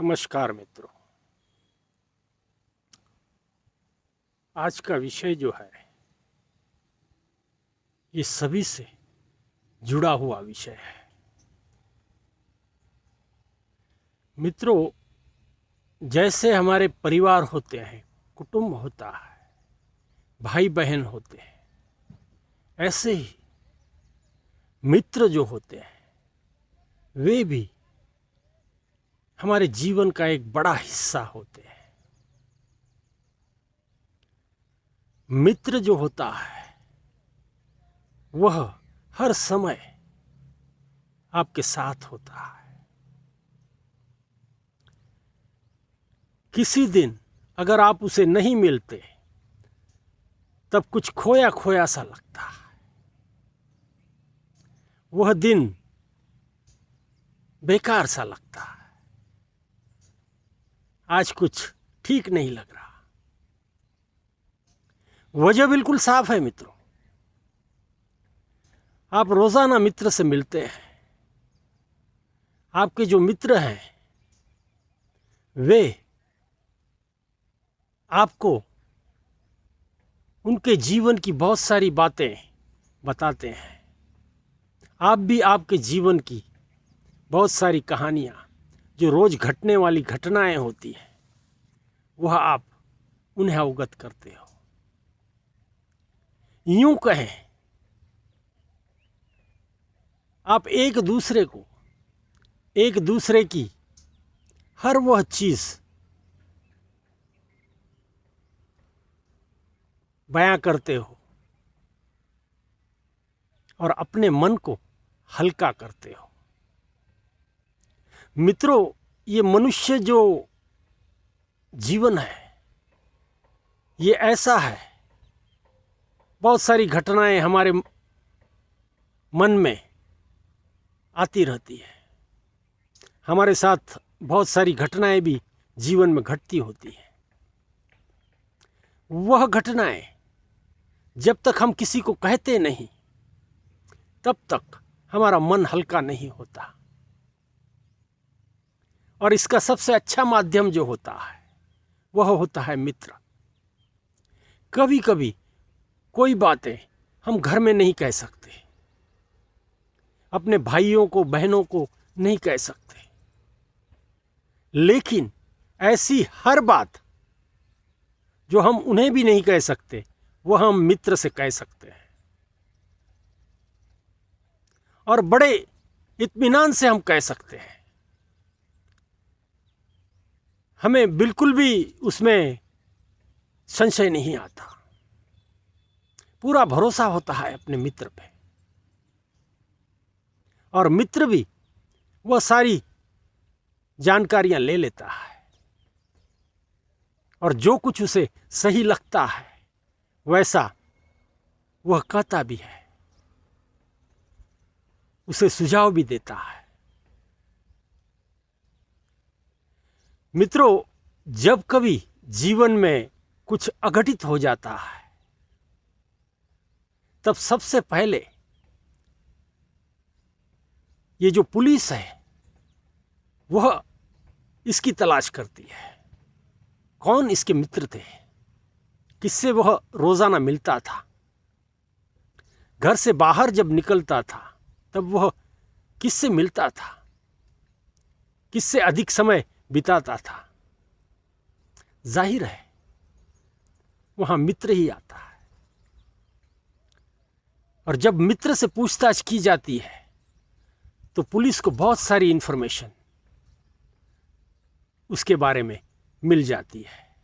नमस्कार मित्रों। आज का विषय जो है ये सभी से जुड़ा हुआ विषय है। मित्रों, जैसे हमारे परिवार होते हैं, कुटुंब होता है, भाई बहन होते हैं, ऐसे ही मित्र जो होते हैं वे भी हमारे जीवन का एक बड़ा हिस्सा होते हैं। मित्र जो होता है वह हर समय आपके साथ होता है। किसी दिन अगर आप उसे नहीं मिलते तब कुछ खोया खोया सा लगता है। वह दिन बेकार सा लगता है। आज कुछ ठीक नहीं लग रहा। वजह बिल्कुल साफ है मित्रों। आप रोजाना मित्र से मिलते हैं। आपके जो मित्र हैं वे आपको उनके जीवन की बहुत सारी बातें बताते हैं। आप भी आपके जीवन की बहुत सारी कहानियाँ, जो रोज घटने वाली घटनाएं होती हैं, वह आप उन्हें अवगत करते हो। यूं कहें, आप एक दूसरे की हर वह चीज बयां करते हो और अपने मन को हल्का करते हो। मित्रों, ये मनुष्य जो जीवन है ये ऐसा है, बहुत सारी घटनाएं हमारे मन में आती रहती है। हमारे साथ बहुत सारी घटनाएं भी जीवन में घटती होती हैं। वह घटनाएं जब तक हम किसी को कहते नहीं तब तक हमारा मन हल्का नहीं होता। और इसका सबसे अच्छा माध्यम जो होता है वह होता है मित्र। कभी कभी कोई बातें हम घर में नहीं कह सकते, अपने भाइयों को बहनों को नहीं कह सकते, लेकिन ऐसी हर बात जो हम उन्हें भी नहीं कह सकते वह हम मित्र से कह सकते हैं। और बड़े इत्मीनान से हम कह सकते हैं। हमें बिल्कुल भी उसमें संशय नहीं आता। पूरा भरोसा होता है अपने मित्र पे। और मित्र भी वह सारी जानकारियां ले लेता है और जो कुछ उसे सही लगता है वैसा वह कहता भी है, उसे सुझाव भी देता है। मित्रों, जब कभी जीवन में कुछ अघटित हो जाता है तब सबसे पहले ये जो पुलिस है वह इसकी तलाश करती है। कौन इसके मित्र थे, किससे वह रोजाना मिलता था, घर से बाहर जब निकलता था तब वह किससे मिलता था, किससे अधिक समय बिताता था। जाहिर है वहां मित्र ही आता है। और जब मित्र से पूछताछ की जाती है तो पुलिस को बहुत सारी इंफॉर्मेशन उसके बारे में मिल जाती है।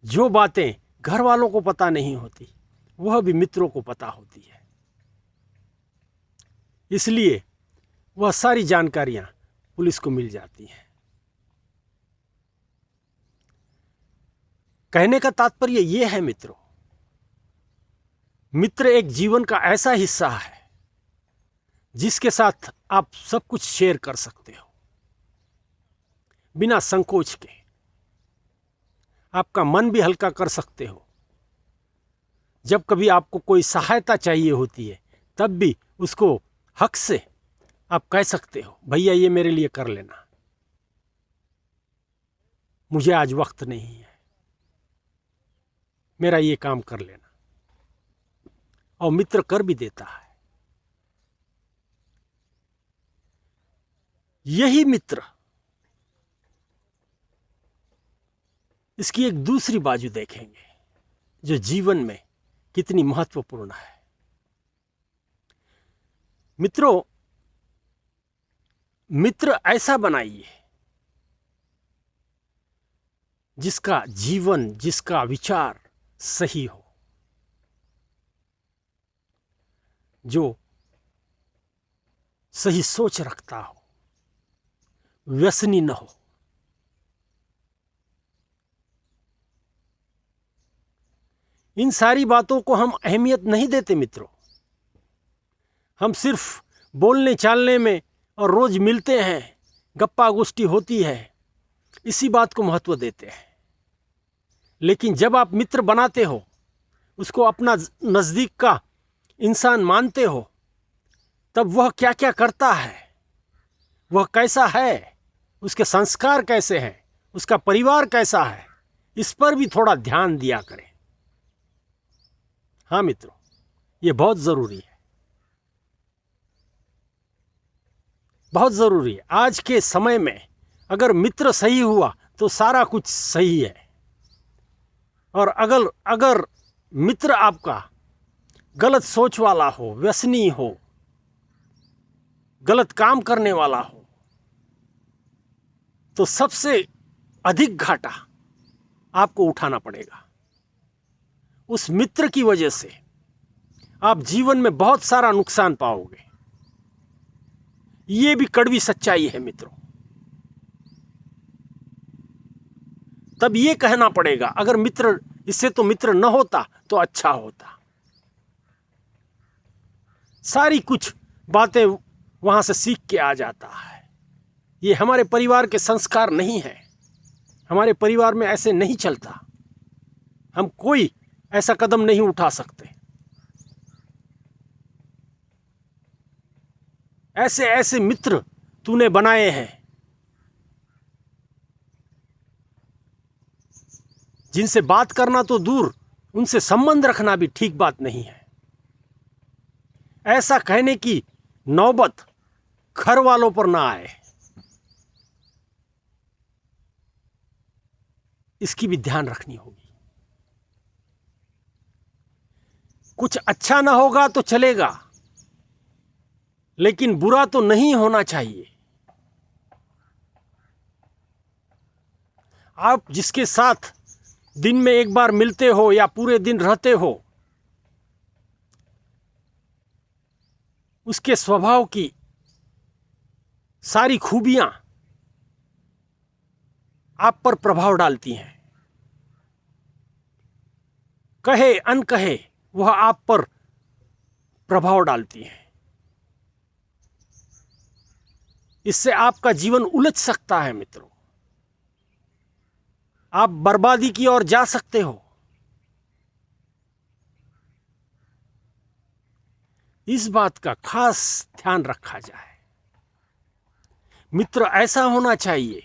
जो बातें घर वालों को पता नहीं होती वह भी मित्रों को पता होती है। इसलिए वह सारी जानकारियां पुलिस को मिल जाती हैं। कहने का तात्पर्य यह है मित्रों, मित्र एक जीवन का ऐसा हिस्सा है जिसके साथ आप सब कुछ शेयर कर सकते हो बिना संकोच के। आपका मन भी हल्का कर सकते हो। जब कभी आपको कोई सहायता चाहिए होती है तब भी उसको हक से आप कह सकते हो, भैया ये मेरे लिए कर लेना। मुझे आज वक्त नहीं है, मेरा ये काम कर लेना, और मित्र कर भी देता है। यही मित्र इसकी एक दूसरी बाजू देखेंगे जो जीवन में कितनी महत्वपूर्ण है। मित्रों, मित्र ऐसा बनाइए जिसका जीवन, जिसका विचार सही हो, जो सही सोच रखता हो, व्यसनी न हो। इन सारी बातों को हम अहमियत नहीं देते मित्रों। हम सिर्फ बोलने चालने में और रोज मिलते हैं, गप्पा गोष्ठी होती है, इसी बात को महत्व देते हैं। लेकिन जब आप मित्र बनाते हो, उसको अपना नज़दीक का इंसान मानते हो, तब वह क्या क्या करता है, वह कैसा है, उसके संस्कार कैसे हैं, उसका परिवार कैसा है, इस पर भी थोड़ा ध्यान दिया करें। हाँ मित्रों, ये बहुत ज़रूरी है, बहुत ज़रूरी है। आज के समय में अगर मित्र सही हुआ तो सारा कुछ सही है, और अगर मित्र आपका गलत सोच वाला हो, व्यसनी हो, गलत काम करने वाला हो, तो सबसे अधिक घाटा आपको उठाना पड़ेगा। उस मित्र की वजह से आप जीवन में बहुत सारा नुकसान पाओगे। ये भी कड़वी सच्चाई है मित्रों। तब ये कहना पड़ेगा, अगर मित्र, इससे तो मित्र न होता तो अच्छा होता। सारी कुछ बातें वहां से सीख के आ जाता है। ये हमारे परिवार के संस्कार नहीं है, हमारे परिवार में ऐसे नहीं चलता, हम कोई ऐसा कदम नहीं उठा सकते। ऐसे ऐसे मित्र तूने बनाए हैं जिनसे बात करना तो दूर, उनसे संबंध रखना भी ठीक बात नहीं है। ऐसा कहने की नौबत घर वालों पर ना आए, इसकी भी ध्यान रखनी होगी। कुछ अच्छा ना होगा तो चलेगा, लेकिन बुरा तो नहीं होना चाहिए। आप जिसके साथ दिन में एक बार मिलते हो या पूरे दिन रहते हो, उसके स्वभाव की सारी खूबियां आप पर प्रभाव डालती हैं। कहे अनकहे वह आप पर प्रभाव डालती हैं। इससे आपका जीवन उलझ सकता है मित्रों, आप बर्बादी की ओर जा सकते हो। इस बात का खास ध्यान रखा जाए। मित्र ऐसा होना चाहिए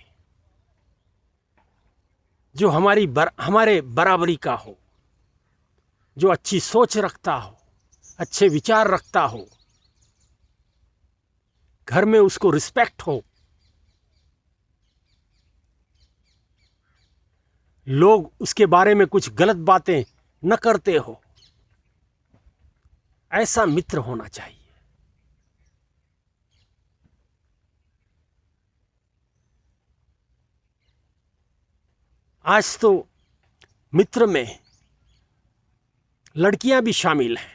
जो हमारे बराबरी का हो, जो अच्छी सोच रखता हो, अच्छे विचार रखता हो, घर में उसको रिस्पेक्ट हो, लोग उसके बारे में कुछ गलत बातें न करते हो, ऐसा मित्र होना चाहिए। आज तो मित्र में लड़कियां भी शामिल हैं,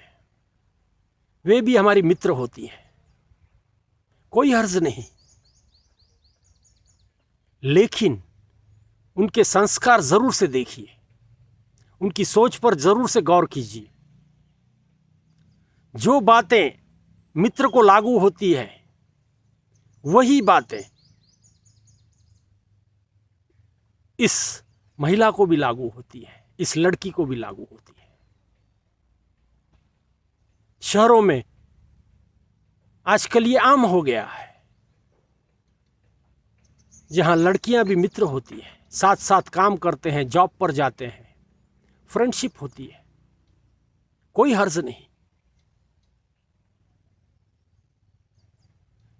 वे भी हमारी मित्र होती हैं, कोई हर्ज नहीं। लेकिन उनके संस्कार जरूर से देखिए, उनकी सोच पर जरूर से गौर कीजिए। जो बातें मित्र को लागू होती है, वही बातें इस महिला को भी लागू होती है, इस लड़की को भी लागू होती है। शहरों में आजकल ये आम हो गया है। जहाँ लड़कियाँ भी मित्र होती हैं, साथ साथ काम करते हैं, जॉब पर जाते हैं, फ्रेंडशिप होती है, कोई हर्ज नहीं।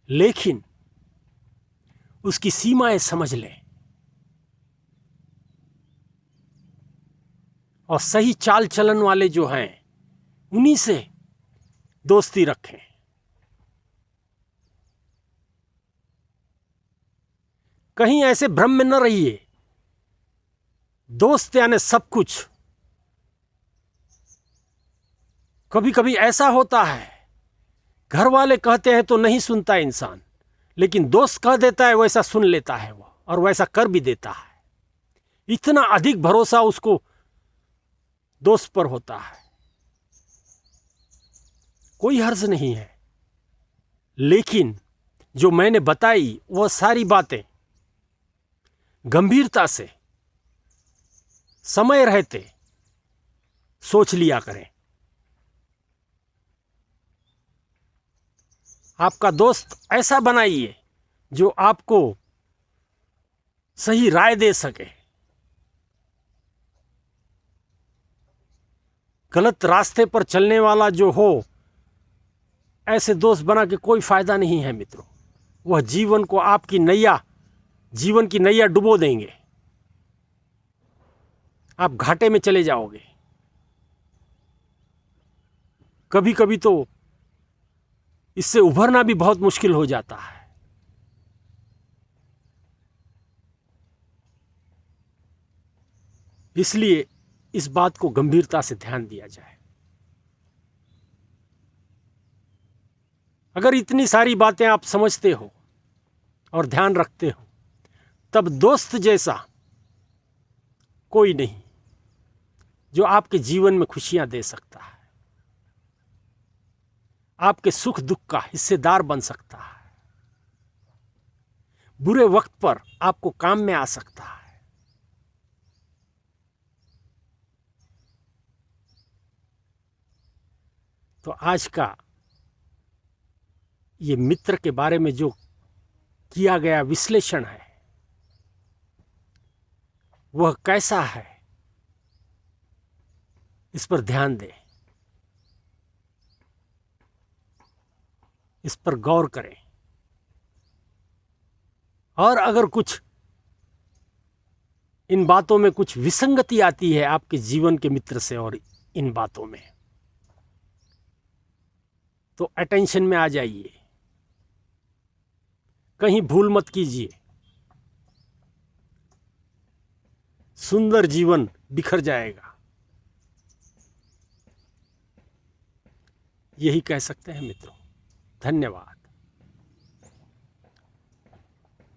लेकिन उसकी सीमाएं समझ लें और सही चाल चलन वाले जो हैं उन्हीं से दोस्ती रखें। कहीं ऐसे भ्रम में न रहिए दोस्त यानी सब कुछ। कभी कभी ऐसा होता है, घर वाले कहते हैं तो नहीं सुनता इंसान, लेकिन दोस्त कह देता है वैसा सुन लेता है वो, और वैसा कर भी देता है। इतना अधिक भरोसा उसको दोस्त पर होता है। कोई हर्ज नहीं है। लेकिन जो मैंने बताई वह सारी बातें गंभीरता से समय रहते सोच लिया करें। आपका दोस्त ऐसा बनाइए जो आपको सही राय दे सके। गलत रास्ते पर चलने वाला जो हो, ऐसे दोस्त बना के कोई फायदा नहीं है मित्रों। वह जीवन को आपकी जीवन की नैया डुबो देंगे। आप घाटे में चले जाओगे। कभी कभी तो इससे उभरना भी बहुत मुश्किल हो जाता है। इसलिए इस बात को गंभीरता से ध्यान दिया जाए। अगर इतनी सारी बातें आप समझते हो और ध्यान रखते हो, तब दोस्त जैसा कोई नहीं जो आपके जीवन में खुशियां दे सकता है, आपके सुख दुख का हिस्सेदार बन सकता है, बुरे वक्त पर आपको काम में आ सकता है। तो आज का ये मित्र के बारे में जो किया गया विश्लेषण है, वह कैसा है, इस पर ध्यान दें, इस पर गौर करें। और अगर कुछ इन बातों में कुछ विसंगति आती है आपके जीवन के मित्र से और इन बातों में, तो अटेंशन में आ जाइए, कहीं भूल मत कीजिए। सुंदर जीवन बिखर जाएगा, यही कह सकते हैं मित्रों। धन्यवाद।